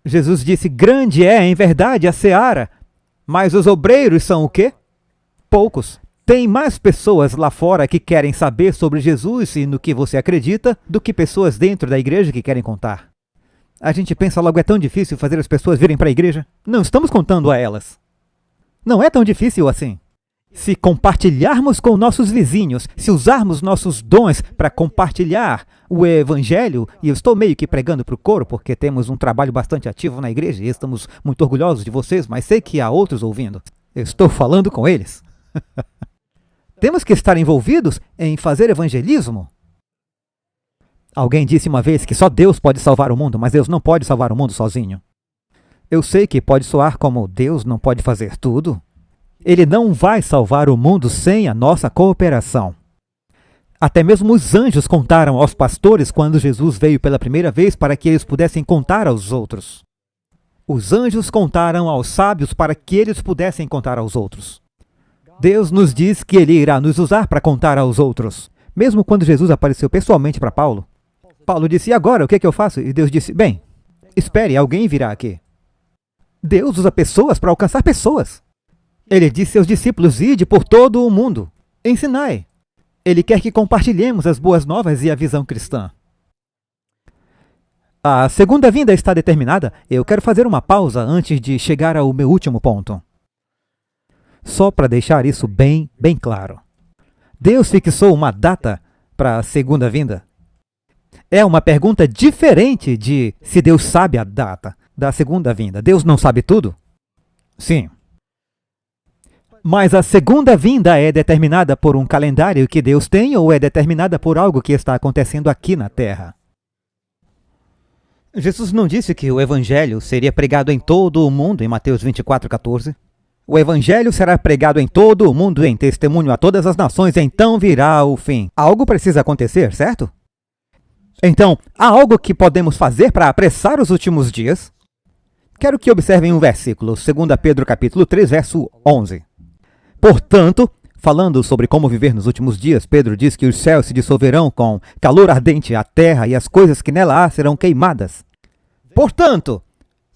Jesus disse: grande é, em verdade, a seara, mas os obreiros são o quê? Poucos. Tem mais pessoas lá fora que querem saber sobre Jesus e no que você acredita do que pessoas dentro da igreja que querem contar. A gente pensa logo: é tão difícil fazer as pessoas virem para a igreja? Não estamos contando a elas. Não é tão difícil assim. Se compartilharmos com nossos vizinhos, se usarmos nossos dons para compartilhar o evangelho, e eu estou meio que pregando para o coro porque temos um trabalho bastante ativo na igreja e estamos muito orgulhosos de vocês, mas sei que há outros ouvindo. Eu estou falando com eles. Temos que estar envolvidos em fazer evangelismo. Alguém disse uma vez que só Deus pode salvar o mundo, mas Deus não pode salvar o mundo sozinho. Eu sei que pode soar como Deus não pode fazer tudo. Ele não vai salvar o mundo sem a nossa cooperação. Até mesmo os anjos contaram aos pastores quando Jesus veio pela primeira vez para que eles pudessem contar aos outros. Os anjos contaram aos sábios para que eles pudessem contar aos outros. Deus nos diz que Ele irá nos usar para contar aos outros. Mesmo quando Jesus apareceu pessoalmente para Paulo, Paulo disse: e agora, o que é que eu faço? E Deus disse: bem, espere, alguém virá aqui. Deus usa pessoas para alcançar pessoas. Ele disse aos discípulos: ide por todo o mundo, ensinai. Ele quer que compartilhemos as boas novas e a visão cristã. A segunda vinda está determinada. Eu quero fazer uma pausa antes de chegar ao meu último ponto. Só para deixar isso bem claro. Deus fixou uma data para a segunda vinda? É uma pergunta diferente de se Deus sabe a data da segunda vinda. Deus não sabe tudo? Sim. Mas a segunda vinda é determinada por um calendário que Deus tem ou é determinada por algo que está acontecendo aqui na Terra? Jesus não disse que o Evangelho seria pregado em todo o mundo em Mateus 24:14? O Evangelho será pregado em todo o mundo em testemunho a todas as nações, então virá o fim. Algo precisa acontecer, certo? Então, há algo que podemos fazer para apressar os últimos dias? Quero que observem um versículo, 2 Pedro capítulo 3, verso 11. Portanto, Falando sobre como viver nos últimos dias, Pedro diz que os céus se dissolverão com calor ardente, a terra e as coisas que nela há serão queimadas. Portanto,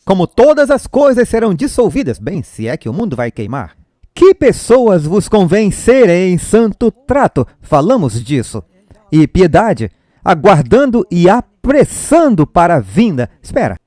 como todas as coisas serão dissolvidas, bem, se é que o mundo vai queimar, que pessoas vos convém serem em santo trato? Falamos disso. E piedade, aguardando e apressando para a vinda. Espera.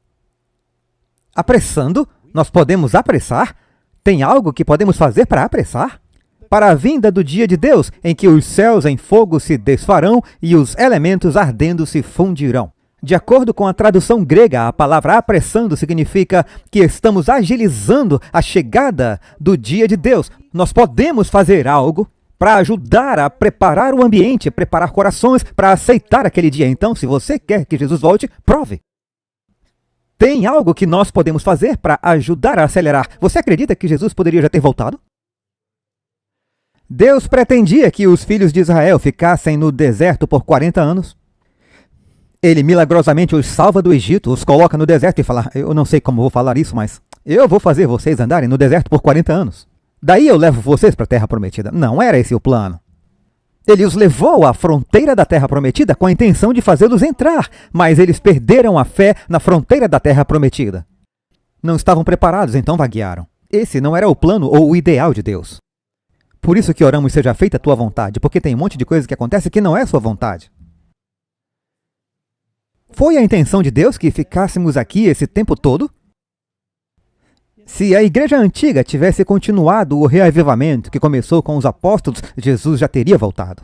Apressando? Nós podemos apressar? Tem algo que podemos fazer para apressar? Para a vinda do dia de Deus, em que os céus em fogo se desfarão e os elementos ardendo se fundirão. De acordo com a tradução grega, a palavra apressando significa que estamos agilizando a chegada do dia de Deus. Nós podemos fazer algo para ajudar a preparar o ambiente, preparar corações para aceitar aquele dia. Então, se você quer que Jesus volte, prove. Tem algo que nós podemos fazer para ajudar a acelerar. Você acredita que Jesus poderia já ter voltado? Deus pretendia que os filhos de Israel ficassem no deserto por 40 anos. Ele milagrosamente os salva do Egito, os coloca no deserto e fala, eu não sei como vou falar isso, mas eu vou fazer vocês andarem no deserto por 40 anos. Daí eu levo vocês para a Terra Prometida. Não era esse o plano. Ele os levou à fronteira da Terra Prometida com a intenção de fazê-los entrar, mas eles perderam a fé na fronteira da Terra Prometida. Não estavam preparados, então vaguearam. Esse não era o plano ou o ideal de Deus. Por isso que oramos seja feita a tua vontade, porque tem um monte de coisa que acontece que não é sua vontade. Foi a intenção de Deus que ficássemos aqui esse tempo todo? Se a igreja antiga tivesse continuado o reavivamento que começou com os apóstolos, Jesus já teria voltado.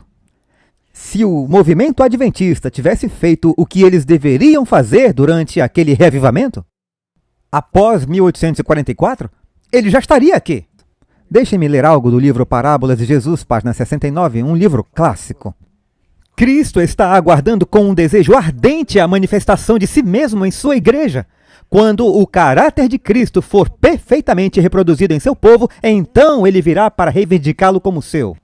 Se o movimento adventista tivesse feito o que eles deveriam fazer durante aquele reavivamento, após 1844, ele já estaria aqui. Deixem-me ler algo do livro Parábolas de Jesus, página 69, um livro clássico. Cristo está aguardando com um desejo ardente a manifestação de si mesmo em sua igreja. Quando o caráter de Cristo for perfeitamente reproduzido em seu povo, então ele virá para reivindicá-lo como seu.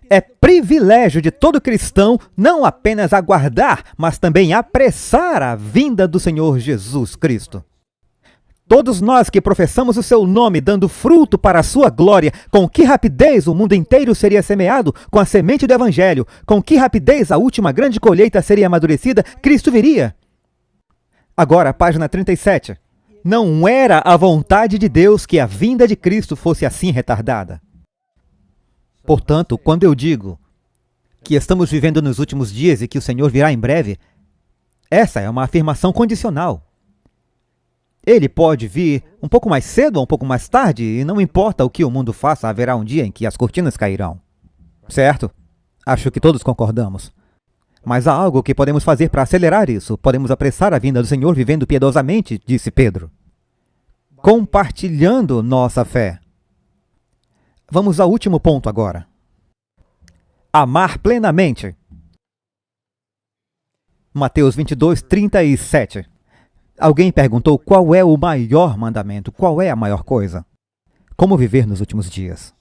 É privilégio de todo cristão não apenas aguardar, mas também apressar a vinda do Senhor Jesus Cristo. Todos nós que professamos o seu nome, dando fruto para a sua glória, com que rapidez o mundo inteiro seria semeado com a semente do Evangelho, com que rapidez a última grande colheita seria amadurecida, Cristo viria. Agora, página 37. Não era a vontade de Deus que a vinda de Cristo fosse assim retardada. Portanto, quando eu digo que estamos vivendo nos últimos dias e que o Senhor virá em breve, essa é uma afirmação condicional. Ele pode vir um pouco mais cedo ou um pouco mais tarde, e não importa o que o mundo faça, haverá um dia em que as cortinas cairão. Certo? Acho que todos concordamos. Mas há algo que podemos fazer para acelerar isso. Podemos apressar a vinda do Senhor vivendo piedosamente, disse Pedro. Compartilhando nossa fé. Vamos ao último ponto agora. Amar plenamente. Mateus 22, 37. Alguém perguntou qual é o maior mandamento, qual é a maior coisa? Como viver nos últimos dias?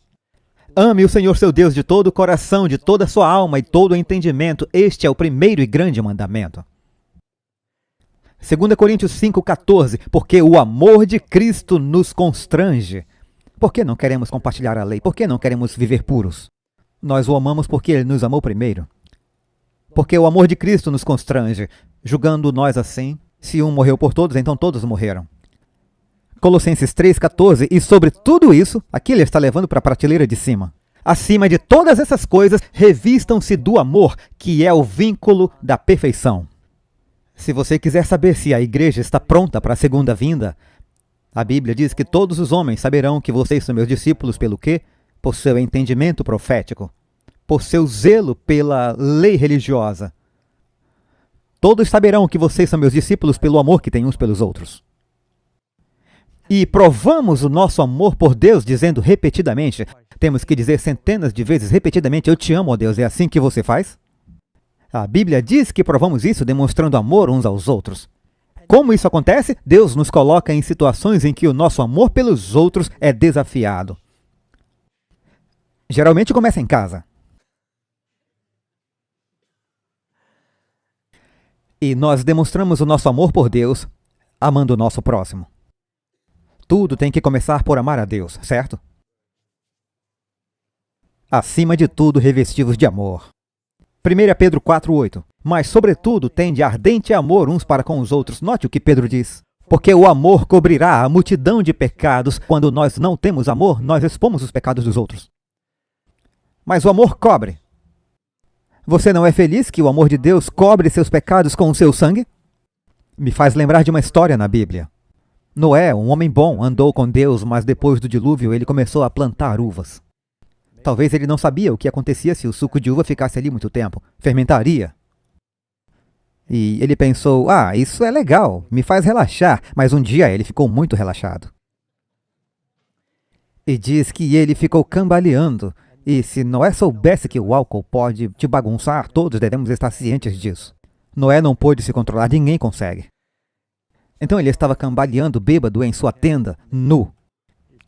Ame o Senhor seu Deus de todo o coração, de toda a sua alma e todo o entendimento. Este é o primeiro e grande mandamento. 2 Coríntios 5,14. Porque o amor de Cristo nos constrange. Por que não queremos compartilhar a lei? Por que não queremos viver puros? Nós o amamos porque Ele nos amou primeiro. Porque o amor de Cristo nos constrange, julgando nós assim. Se um morreu por todos, então todos morreram. Colossenses 3,14. E sobre tudo isso, aqui ele está levando para a prateleira de cima. Acima de todas essas coisas, revistam-se do amor, que é o vínculo da perfeição. Se você quiser saber se a igreja está pronta para a segunda vinda, a Bíblia diz que todos os homens saberão que vocês são meus discípulos pelo quê? Por seu entendimento profético, por seu zelo pela lei religiosa. Todos saberão que vocês são meus discípulos pelo amor que têm uns pelos outros. E provamos o nosso amor por Deus dizendo repetidamente, temos que dizer centenas de vezes repetidamente, eu te amo, ó Deus, é assim que você faz? A Bíblia diz que provamos isso demonstrando amor uns aos outros. Como isso acontece? Deus nos coloca em situações em que o nosso amor pelos outros é desafiado. Geralmente começa em casa. E nós demonstramos o nosso amor por Deus, amando o nosso próximo. Tudo tem que começar por amar a Deus, certo? Acima de tudo, revestivos de amor. 1 Pedro 4,8. Mas, sobretudo, tende ardente amor uns para com os outros. Note o que Pedro diz. Porque o amor cobrirá a multidão de pecados. Quando nós não temos amor, nós expomos os pecados dos outros. Mas o amor cobre. Você não é feliz que o amor de Deus cobre seus pecados com o seu sangue? Me faz lembrar de uma história na Bíblia. Noé, um homem bom, andou com Deus, mas depois do dilúvio ele começou a plantar uvas. Talvez ele não sabia o que acontecia se o suco de uva ficasse ali muito tempo. Fermentaria. E ele pensou, isso é legal, me faz relaxar, mas um dia ele ficou muito relaxado. E diz que ele ficou cambaleando, e se Noé soubesse que o álcool pode te bagunçar, todos devemos estar cientes disso. Noé não pôde se controlar, ninguém consegue. Então ele estava cambaleando bêbado em sua tenda, nu.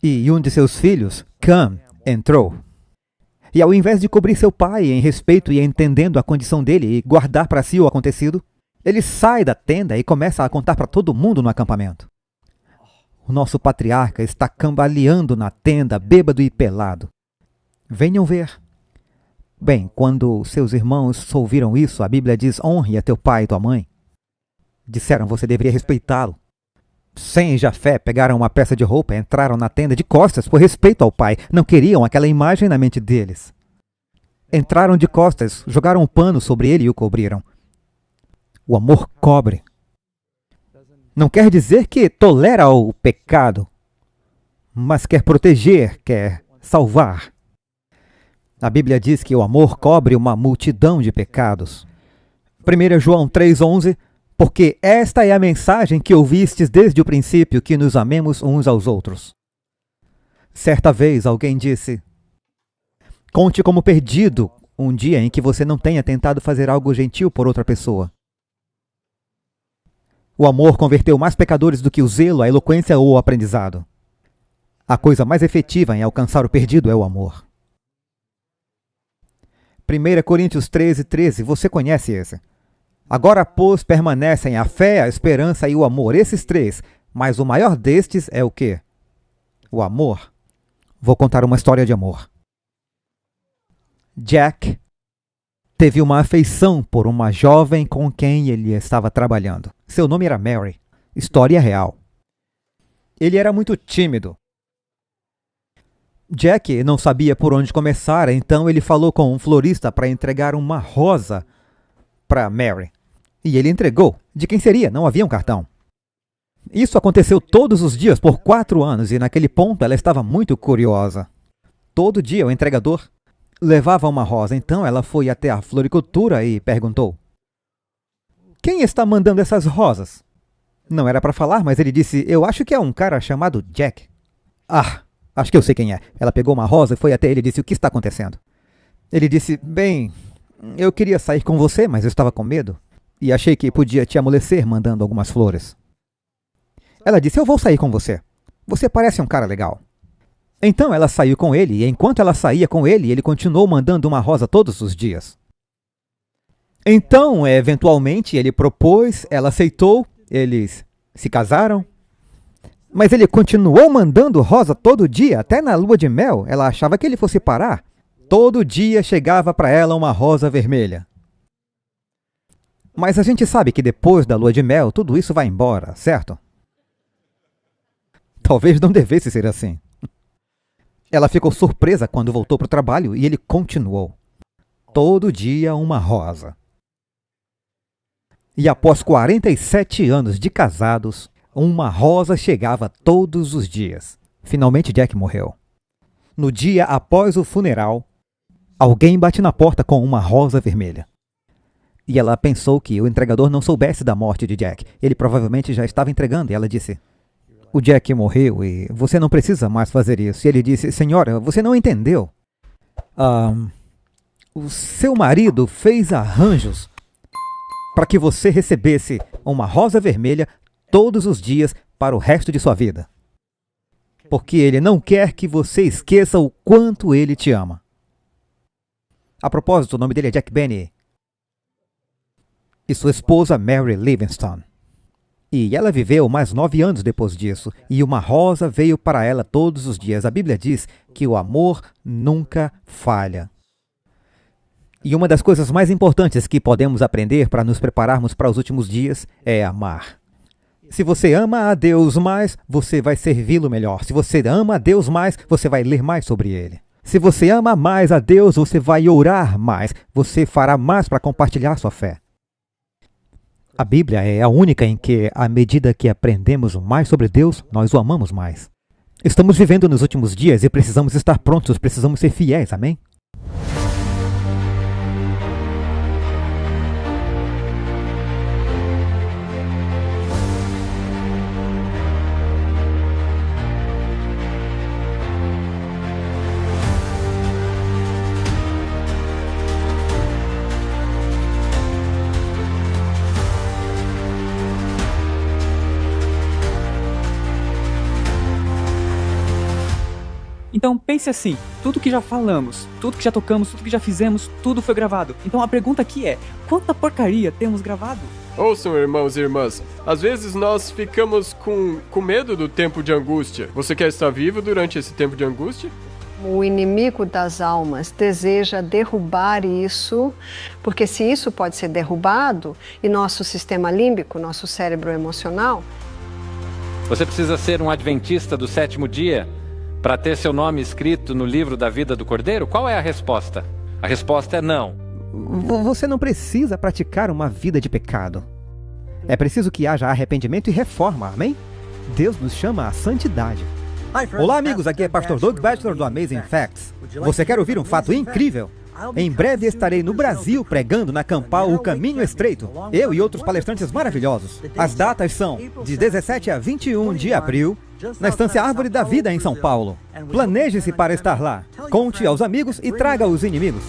E um de seus filhos, Cam, entrou. E ao invés de cobrir seu pai em respeito e entendendo a condição dele e guardar para si o acontecido, ele sai da tenda e começa a contar para todo mundo no acampamento. O nosso patriarca está cambaleando na tenda, bêbado e pelado. Venham ver. Bem, quando seus irmãos ouviram isso, a Bíblia diz, honre a teu pai e tua mãe. Disseram, você deveria respeitá-lo. Sem Jafé, pegaram uma peça de roupa e entraram na tenda de costas por respeito ao pai. Não queriam aquela imagem na mente deles. Entraram de costas, jogaram um pano sobre ele e o cobriram. O amor cobre. Não quer dizer que tolera o pecado, mas quer proteger, quer salvar. A Bíblia diz que o amor cobre uma multidão de pecados. 1 João 3,11. Porque esta é a mensagem que ouvistes desde o princípio, que nos amemos uns aos outros. Certa vez alguém disse, conte como perdido um dia em que você não tenha tentado fazer algo gentil por outra pessoa. O amor converteu mais pecadores do que o zelo, a eloquência ou o aprendizado. A coisa mais efetiva em alcançar o perdido é o amor. 1 Coríntios 13,13, você conhece esse. Agora, pois, permanecem a fé, a esperança e o amor, esses três. Mas o maior destes é o quê? O amor. Vou contar uma história de amor. Jack teve uma afeição por uma jovem com quem ele estava trabalhando. Seu nome era Mary. História real. Ele era muito tímido. Jack não sabia por onde começar, então ele falou com um florista para entregar uma rosa para Mary. E ele entregou. De quem seria? Não havia um cartão. Isso aconteceu todos os dias por 4 anos e naquele ponto ela estava muito curiosa. Todo dia o entregador levava uma rosa, então ela foi até a floricultura e perguntou: quem está mandando essas rosas? Não era para falar, mas ele disse: eu acho que é um cara chamado Jack. Acho que eu sei quem é. Ela pegou uma rosa e foi até ele e disse: o que está acontecendo? Ele disse: bem, eu queria sair com você, mas eu estava com medo. E achei que podia te amolecer mandando algumas flores. Ela disse: eu vou sair com você. Você parece um cara legal. Então ela saiu com ele, e enquanto ela saía com ele, ele continuou mandando uma rosa todos os dias. Então, eventualmente, ele propôs, ela aceitou, eles se casaram. Mas ele continuou mandando rosa todo dia, até na lua de mel. Ela achava que ele fosse parar. Todo dia chegava para ela uma rosa vermelha. Mas a gente sabe que depois da lua de mel, tudo isso vai embora, certo? Talvez não devesse ser assim. Ela ficou surpresa quando voltou para o trabalho e ele continuou. Todo dia uma rosa. E após 47 anos de casados, uma rosa chegava todos os dias. Finalmente Jack morreu. No dia após o funeral, alguém bate na porta com uma rosa vermelha. E ela pensou que o entregador não soubesse da morte de Jack. Ele provavelmente já estava entregando e ela disse: o Jack morreu e você não precisa mais fazer isso. E ele disse: senhora, você não entendeu. O seu marido fez arranjos para que você recebesse uma rosa vermelha todos os dias para o resto de sua vida. Porque ele não quer que você esqueça o quanto ele te ama. A propósito, o nome dele é Jack Benny. E sua esposa Mary Livingstone. E ela viveu mais 9 anos depois disso, e uma rosa veio para ela todos os dias. A Bíblia diz que o amor nunca falha. E uma das coisas mais importantes que podemos aprender para nos prepararmos para os últimos dias é amar. Se você ama a Deus mais, você vai servi-lo melhor. Se você ama a Deus mais, você vai ler mais sobre Ele. Se você ama mais a Deus, você vai orar mais. Você fará mais para compartilhar sua fé. A Bíblia é a única em que, à medida que aprendemos mais sobre Deus, nós o amamos mais. Estamos vivendo nos últimos dias e precisamos estar prontos, precisamos ser fiéis, amém? Então pense assim, tudo que já falamos, tudo que já tocamos, tudo que já fizemos, tudo foi gravado. Então a pergunta aqui é, quanta porcaria temos gravado? Ouçam, irmãos e irmãs, às vezes nós ficamos com medo do tempo de angústia. Você quer estar vivo durante esse tempo de angústia? O inimigo das almas deseja derrubar isso, porque se isso pode ser derrubado, e nosso sistema límbico, nosso cérebro emocional... Você precisa ser um adventista do 7º dia para ter seu nome escrito no livro da vida do Cordeiro? Qual é a resposta? A resposta é não. Você não precisa praticar uma vida de pecado. É preciso que haja arrependimento e reforma, amém? Deus nos chama à santidade. Olá, amigos, aqui é Pastor Doug Batchelor do Amazing Facts. Você quer ouvir um fato incrível? Em breve estarei no Brasil pregando na Campal O Caminho Estreito, eu e outros palestrantes maravilhosos. As datas são de 17 a 21 de abril, na Estância Árvore da Vida em São Paulo. Planeje-se para estar lá. Conte aos amigos e traga os inimigos.